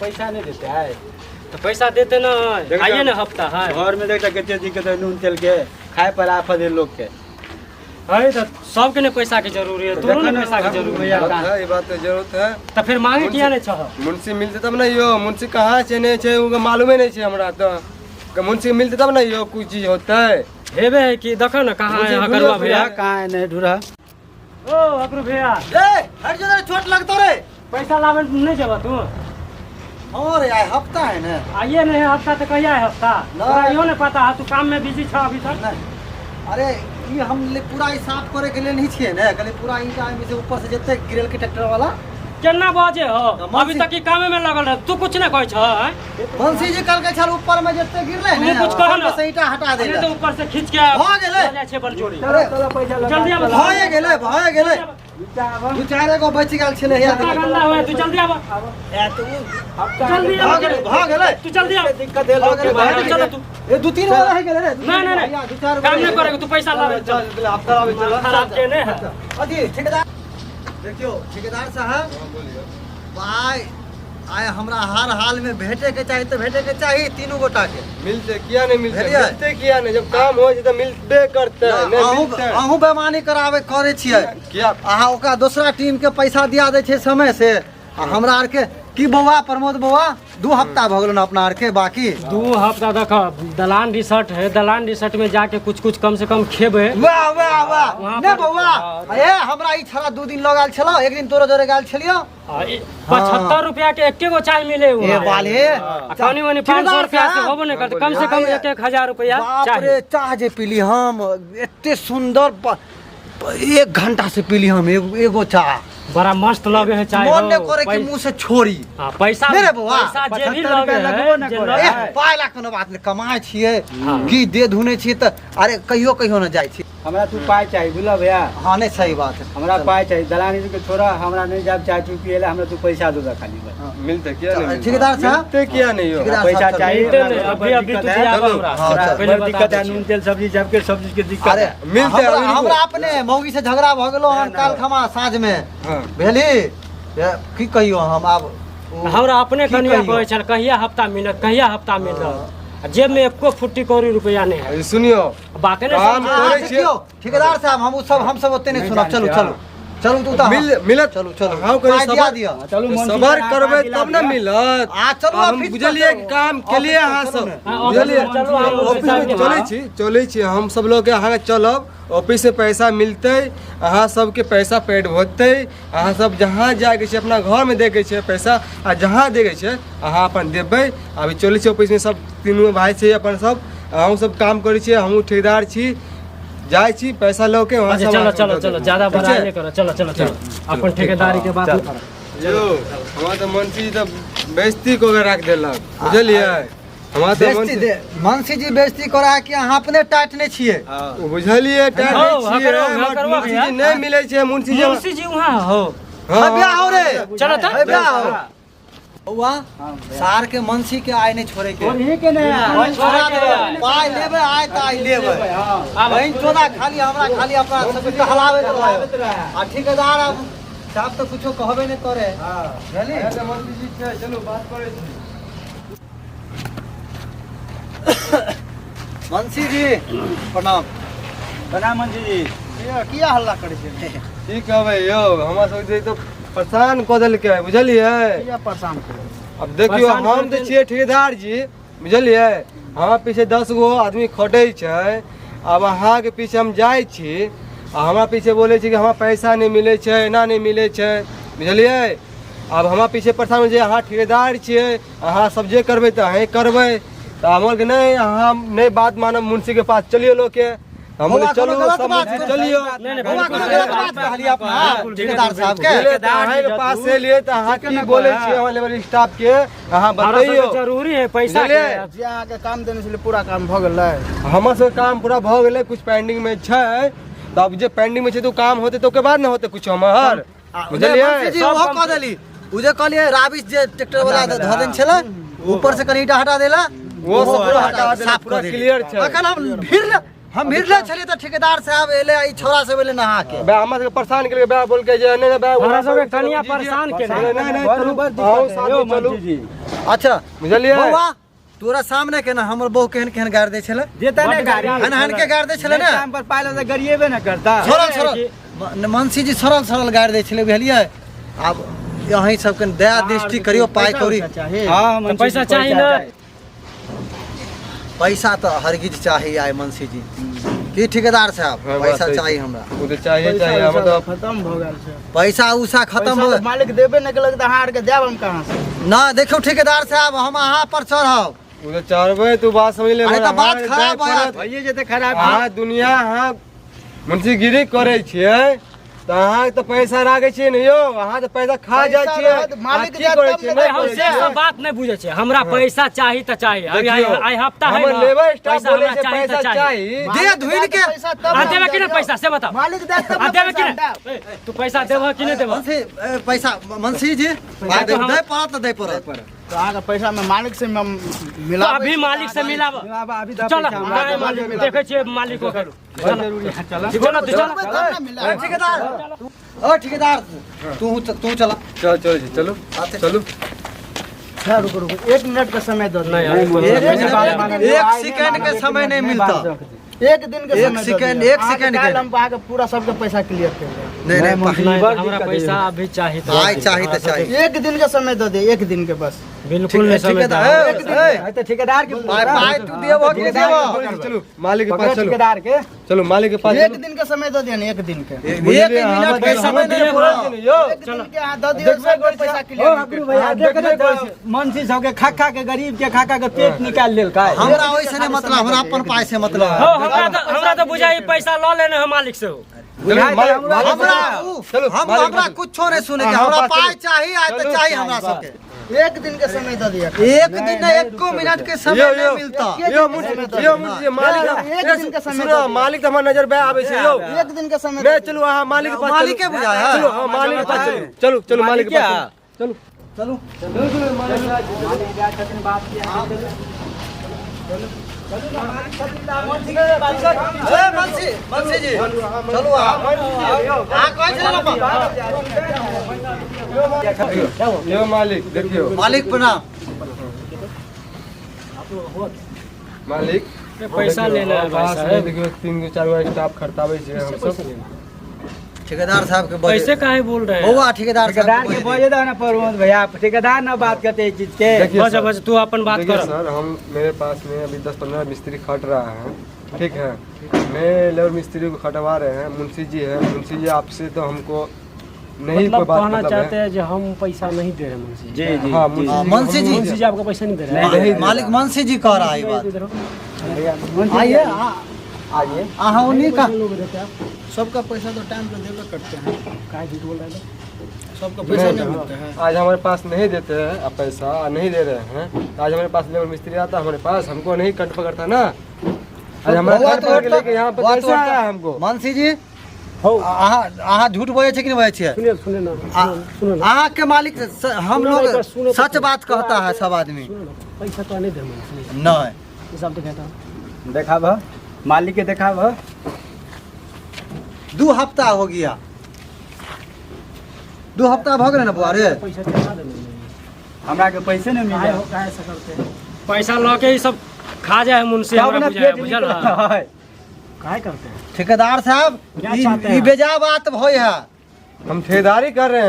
पैसा नहीं देते है तो पैसा देते ना आइए ना हफ्ता है घर में देखता कितने दिक्कत है नून तेल के खाए पर आफत है लोग के अरे तो सबके ने पैसा की जरूरी है तोरो ने पैसा की जरूरी है ये बात तो जरूरत है तो फिर मांगे किया नहीं छह मुंशी मिलते तब नहीं हो मुंशी कहाँ से नहीं छे उनका मालूम ही नहीं छे हमरा तो मुंशी मिलते तब नहीं हो कुछ चीज होता है हेबे है कि देखो ना कहाँ है हकरवा भैया कहाँ है नहीं ढूंढा ओ हकरू भैया ए हट जो चोट लगतो रे पैसा लावे नहीं जब तू और यार हफ्ता है ना आइए नहीं हफ्ता तो कहिया है हफ्ता तोरा यो नहीं पता है तू काम में बिजी छ अभी तक अरे ये हम पूरा ही साफ करे के लिए नहीं छिए ना कल पूरा ईंटा में से ऊपर से जते गिरल के ट्रैक्टर वाला केना बाजे हो अभी तक की काम में लगल है तू कुछ ना कहै छ बंसी जी कल के छल ऊपर में जते गिरले तू कुछ कह ना से ईंटा हटा दे तो ऊपर से खींच के हो गेले जाय छे बड़ जोड़ी अरे जल्दी आ भए गेले दू चार गो बच गेल छले यार गंदा होए तू जल्दी आ ए तू जल्दी आ भ गेले तू जल्दी आ दिक्कत है लोग के बाहर चलो तू ए दू तीन वाला है गेले रे नहीं दू चार काम नहीं करेगा तू पैसा लावे चल हफ्ता आवे चल खराब के नहीं है अजी ठेकेदार देखियो ठेकेदार साहब भाई आए हमरा हर हाल में भेटे के चाहिए तो भेटे के चाहिए तीनों गोटा के मिलते किया नहीं मिलते भेलिए? मिलते किया नहीं जब काम हो तो मिलबे करते हैं नहीं मिलते अहूँ बेमानी करावे करे छियै किया अहाँ ओकरा दूसरा टीम के पैसा दिया दे छे समय से आ हमरा आर के की बौआ प्रमोद बौआ 2 हफ्ता भ गेलन अपना आर के बाकी 2 हफ्ता देखो दलान रिसर्ट है दलान रिसर्ट में जाके कुछ कम से कम खेबे वाह वाह वाह वहाँ ने पर- बौआ ए हमरा ई छड़ा 2 दिन लगाल छलो एक दिन तोरो जोरे गाल छलियो 75 रुपया के एके गो चाय मिले हुआ ए बाले कनी मनी 500 रुपया से होबो नहीं करते कम से कम 1-1000 रुपया बाप रे चाहिए चाह जे पीली हम एते सुंदर 1 घंटा से पीली हम एगो चाह बड़ा मस्त लगे है चाय मन ने हो। करे के मुंह से छोड़ी पैसा मेरे बौआ, पैसा जे भी 75 लगे रुपया है लगबो न जे करे। लगे ए है। पाय ला कोनो बात नहीं कमाए छिए हाँ। घी दे धुने छिए त अरे कहियो कहियो न जाय छी हमरा तू पाई चाहिए बुझल भैया हां नहीं सही बात है हमरा पाई चाहिए दलानी के छोड़ा हमरा नहीं जब चाय चुकी है हमरा तू पैसा दो खाली बस मिलते किया नहीं मिलते? ठेकेदार साहब मिलते किया नहीं हो ठेकेदार पैसा साहब, चाहिए मिलते नहीं, अभी तुझे है, आवा चलो। हमरा। हाँ, चल। पहले बता दिक्कत है दे नून तेल सब्जी सबके सब्जी के दिक्कत अरे है मिलते हैं, हमरा बिल्कुल। अपने मौगी से झगड़ा भ गेलो हम काल खमा साँझ में हाँ। भेली की कहियो हम आब हमरा अपने की कनिया कहियो? कहै छल कहिया हफ्ता मिलत कहिया हफ्ता मिलत जेब में एको फुट्टी कौड़ी रुपया नहीं है अरे सुनियो बाकी नहीं काम समझे। करे देखियो ठेकेदार साहब हम सब ओते नहीं सुनब चलो चलो चलो तू तो मिलत चलो चलो हाँ करे पाय दिया दिया सबर करबे तब ना मिलत आ चलो हम ऑफिस बुझलिए पर काम चलो। के लिए ऑफिस अहाँ पर सब चलो ना। हाँ, बुझलिए ऑफिस में चलो, हम लोग ऑफिस में पैसा चलै छी हम सब लोग के अहाँ चलब ऑफिस से पैसा मिलते अहाँ सबके पैसा पेड होते अहाँ सब जहाँ जाके छै अपना घर में देखे छै पैसा आ जहाँ देखे छै अहाँ अपन देबै अभी चलै छी ऑफिस में सब तीनों भाई छै अपन सब अहूँ सब काम करै छियै हमहूँ ठेकेदार छी जाय छी पैसा लो के वहाँ अच्छा चलो चलो चलो ज्यादा बड़ा नहीं करो चलो चलो चलो अपन ठेकेदारी के बात यो हमारा तो मंत्री तो बेइज्जती को के रख देलक बुझलिए हमारा तो बेइज्जती मनसी जी बेइज्जती करा कि अहाँ अपने टाइट नहीं छिए वो बुझलिए टाइम हाँ, नहीं छिए हाँ, करवा मुंशी भैया। जी नहीं मिले छे मुंशी जी मुंशी जी वहाँ हो हां ब्याह हो रे चलो तो है ब्याह हो बउआ सार के मनसी के आय नहीं छोड़े के बोलिए के नहीं छोड़ा देबै पाय लेबै आय त आय लेबै बहन चोदा खाली हमरा खाली अपना सब के हलावे के आ ठेकेदार अब साहब तो कुछो कहबे नहीं करे बुझली तो मंत्री जी छे चलो बात करे छी मनसी जी प्रणाम प्रणाम मंत्री जी किया हल्ला करे छे की कहबै यो हमरा सब जे तो परेशान क देलकै बुझलिए किया परेशान करे अब देखियो परेशान हम करते- तो छिए ठेकेदार जी बुझलिए हमरा पीछे 10 गो आदमी खटै छै अब अहाँ के पीछे हम जाय छी आ हमरा पीछे बोले छी कि हमरा पैसा नहीं मिले छै ना नहीं मिले छै बुझलिए अब हमरा पीछे परेशान हो जे अहाँ ठेकेदार छिए अहाँ सब जे करबै तऽ अहें करबै तऽ हमर के नहीं अहाँ नहीं बात मानब मुंशी के पास चलियो लोग के हम बोले बौआ, चलो कोनो गलत सब बात मुंशी नहीं, चलियो नहीं, नहीं, बउआ बिल्कुल कोनो सही गलत बात बात है। कहली अपना ठेकेदार साहब के बोले तऽ अहाँ के पास से लिए तऽ अहाँ की बोले छी हमरा लेबर स्टाफ के अहाँ हमरा बताइयो सबके जरूरी है पैसा बुझलिए? के जे अहाँ के काम देने छले पूरा काम भ गेलै हमर सब काम पूरा भ गेलै कुछ पेंडिंग में छै तो अब जे पेंडिंग में छै तो काम होते तो के बाद न होते कुछ हमर बुझलिए जी वो कह देली उ जे कहलिए राबिश जे ट्रैक्टर वाला ध देन छले ऊपर से कनी ईटा हटा देला वो सब पूरा हटा देला साफ पूरा कर देली। क्लियर छै अखन हम हम मिलले छलिए तो ठेकेदार साहब एले ई छोरा से एले नहा के बे हमरा के परेशान के बे बोल के जे नहीं बे हमरा सब कनिया परेशान के नहीं चलू आओ साथ चलू अच्छा बुझलिए बौआ तोरा सामने के ना हमर बहू केहन केहन गाड़ दे छले देता नहीं गाड़ी हन के गाड़ दे छले ना टाइम पर पाले तो गरिएबे ना करता सरल सरल मनसी जी सरल सरल गाड़ दे छले बुझलिए अब यहीं सबके दया दृष्टि करियो पाई कौड़ी हां पैसा चाहिए ना पैसा तो हरगिज चाहिए आए मनसी जी की ठेकेदार साहब पैसा चाहिए हमरा वो तो चाहिए हम तो खत्म हो गेल छै पैसा उसा खत्म हो मालिक देबे न केलक त हार के देब हम कहां से ना देखो ठेकेदार साहब हम अहाँ पर चढ़ब वो तो चाहबे तू बात समझ ले अरे तो बात खराब है भइए जेते खराब हाँ दुनिया हाँ मुंशीगिरी करे छियै तो अहाँ तो पैसा राखे छियै ने यो अहाँ तो पैसा खा जाइ छियै मालिक की करे छियै भाई हम से सब बात नहीं बुझे छे हमरा पैसा चाहिए त चाहिए अभी आई हफ्ता है हमर लेबर स्टाफ पैसा बोले हमरा छै चाहिए पैसा त चाहिए चाहिए दे धुइन के आ देबे कि नहीं पैसा से बताओ मालिक दे तब आ देबे कि नहीं तू पैसा देबह कि नहीं देबह मनसी पैसा मनसी जी दे पड़त दे पड़त तो आगे पैसा में मालिक से तो मिला अभी मालिक से मिलाब अभी चल मालिक देखे छियै मालिक को करू जरूरी है चल ठीक हो ना तू चल ठेकेदार ओ ठेकेदार तू चला चल चल जी चलो चलो रुको रुको 1 मिनट का समय दो नहीं एक सेकंड के समय नहीं मिलता एक दिन के समय एक सेकंड के हम आगे पूरा सबके पैसा क्लियर कर देंगे नहीं हमरा पैसा अभी चाहिए तो आय चाहिए तो चाहिए एक दिन का समय दो दे एक दिन के बस बिल्कुल नहीं समय ठेकेदार तो ठेकेदार के पाई तू देबो कि देबो चलो मालिक के पास चलो ठेकेदार के चलो मालिक के पास एक दिन का समय दो देना एक दिन के एक मिनट के समय नहीं यो एक दिन के हां दो दियो सब पैसा क्लियर मनसी सबके खाखा के गरीब के खाखा के पेट निकाल लेल का हमरा ओइसे नहीं मतलब हमरा अपन पाई से मतलब हो हमरा तो बुझाई पैसा ल लेने हम मालिक से हो हमरा कुछो नहीं सुने के हमरा पाई चाहिए आय तो चाहिए हमरा सबके एक दिन के समय दो दिया एक दिन नहीं एको मिनट के समय नहीं मिलता यो मुझे मालिक एक दिन का समय सुनो मालिक तो हमार नजर बे आवे छै यो एक दिन का समय मैं चलो हां मालिक के पास मालिक के बुझाया चलो हां मालिक के पास चलो चलो मालिक के पास चलो चलो मनसी जी चलो यो मालिक देखियो मालिक प्रणाम मालिक पैसा लेना है भाई साहब देखियो 3-4 गो स्टाफ खर्चावे छै हम सब ठेकेदार साहब के कैसे काहे बोल रहे हैं बउआ ठेकेदार ठेकेदार के बजे दो ना प्रमोद भैया ठेकेदार ना बात करते इस चीज के देखिए बस सर, बस तू अपन बात देखिए कर सर हम मेरे पास में अभी 10-15 मिस्त्री खट रहा है ठीक है मैं लेबर मिस्त्री को खटवा रहे हैं मुंशी जी है मुंशी जी आपसे तो हमको नहीं कोई मतलब बात कहना मतलब चाहते है हैं जो हम पैसा नहीं दे रहे मुंशी जी जी जी हाँ मनसी जी मुंशी जी आपको पैसा नहीं दे रहे हैं मालिक मनसी जी कह रहा है ये बात इधर हो। आइए आइए हाँ उन्हीं का लोग रहते हैं आप सबका पैसा तो टाइम पे देवे करते हैं काहे झूठ बोल रहे हैं सबका पैसा नहीं मिलता है आज हमारे पास नहीं देते हैं आप पैसा नहीं दे रहे हैं तो आज हमारे पास लेबर मिस्त्री आता हमारे पास हमको नहीं कट पकड़ता ना आज हमारे घर पर लेके यहाँ पर कैसे आया हमको मनसी जी अहाँ झूठ बोले छे कि नहीं बोले छे सुनिए सुनिए ना सुनो ना अहाँ के मालिक हम लोग सच बात कहता है सब आदमी सुनो ना पैसा तो नहीं दे मुंशी नहीं हिसाब तो कहता हूँ देखाब मालिक के देखाब 2 हफ्ता हो गया 2 हफ्ता भ गए ना बुआ रे पैसा चढ़ा दे हमरा के पैसे नहीं काहे मिले हो काहे से करते हैं पैसा लो के ही सब खा जाए मुंशी सब हमरा ना बुझाए पेट बुझल निकल है है काहे करते हैं ठेकेदार साहब क्या चाहते हैं? ई बेजा बात भई है हम ठेकेदारी कर रहे हैं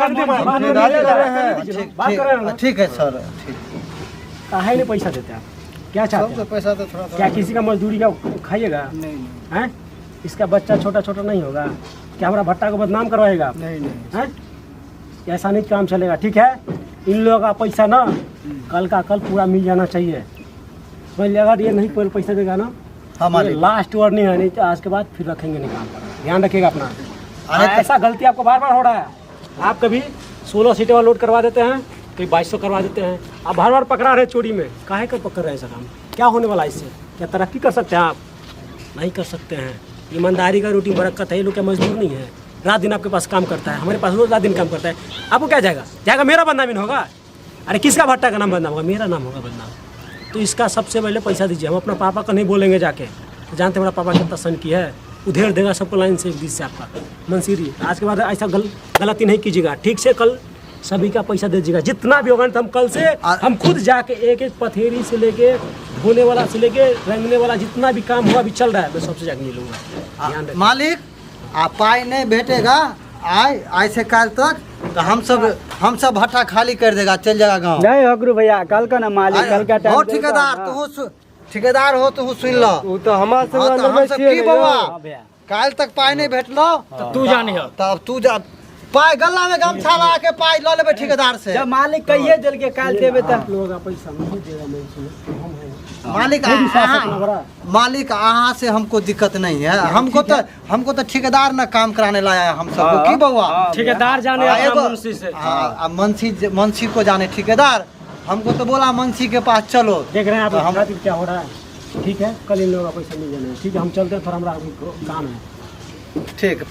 हम ठेकेदारी कर रहे हैं बात कर रहे हैं ना ठीक है सर ठीक काहे नहीं पैसा देते आप क्या चाहते सबका हैं पैसा तो थोड़ा क्या किसी का मजदूरी का खाइएगा नहीं हैं इसका बच्चा छोटा छोटा नहीं होगा क्या हमारा भट्टा को बदनाम करवाएगा आप? नहीं हैं ऐसा नहीं काम चलेगा ठीक है इन लोगों का पैसा ना कल का कल पूरा मिल जाना चाहिए समझ लिया अगर ये नहीं पैसा देगा ना हाँ ये मालिक लास्ट वार्निंग है नहीं तो आज के बाद फिर रखेंगे नहीं काम पर ध्यान रखिएगा अपना अरे तो- ऐसा गलती आपको बार बार हो रहा है आप कभी 16 सीटें वाला लोड करवा देते हैं कभी 2200 करवा देते हैं आप बार बार पकड़ा रहे चोरी में काहे कर पकड़ रहे हैं ऐसा काम क्या होने वाला है इससे क्या तरक्की कर सकते हैं आप नहीं कर सकते हैं ईमानदारी का रोटी बरकत है ये लोग क्या मजदूर नहीं है रात दिन आपके पास काम करता है हमारे पास रोज रात दिन काम करता है आपको क्या जाएगा जाएगा मेरा बदनामी नहीं होगा अरे किसका भट्टा का नाम बदनाम होगा मेरा नाम होगा बदनाम तो इसका सबसे पहले पैसा दीजिए हम अपना पापा को नहीं बोलेंगे जाके जानते हैं मेरा पापा कितना सन की है, उधेड़ देगा सबको लाइन से एक बीच से आपका मंसीरी। आज के बाद ऐसा गलती नहीं कीजिएगा, ठीक से कल सभी का पैसा दे दीजिएगा जितना भी होगा। तो हम कल से हम खुद जाके एक एक पथेरी से लेके धोने वाला से लेके रंगने वाला जितना भी काम हुआ अभी चल रहा है मैं सबसे जाके मिलूंगा। ध्यान रखिए। मालिक आ पाई नहीं भेटेगा आज से कल तक तो हम सब भट्टा खाली कर देगा, चल जाएगा गाँव। नहीं हगरू भैया कल का ना मालिक कल का टाइम और ठेकेदार हो तो सुन लो। वो तो हमारे से हाँ, तो अंदर हम में सब छिए की नहीं बउआ हो। भैया काल तक पाई नहीं भेटलो तू जाने हो तब तू जा पाई गला में गमछा लगा के पाई लो लेबे ठेकेदार से। जब मालिक कहिए दिल के काल देवे तब आप लोगों का पैसा नहीं देगा मैं इसमें, हम हैं। मालिक अहाँ से हमको दिक्कत नहीं है, हमको तो ठेकेदार ना काम कराने लाया है हम सबको की बउआ। ठेकेदार जाने हाँ, अपना एगो- मुंशी से। हाँ, मुंशी को जाने ठेकेदार, हमको तो बोला मुंशी के पास चलो। देख रहे हैं आप तो हम- खातिर क्या हो रहा है। ठीक है कल इन लोगों का पैसा मिल जाना है। ठीक है हम चलते हैं, थोड़ा हमारा अभी काम है। ठीक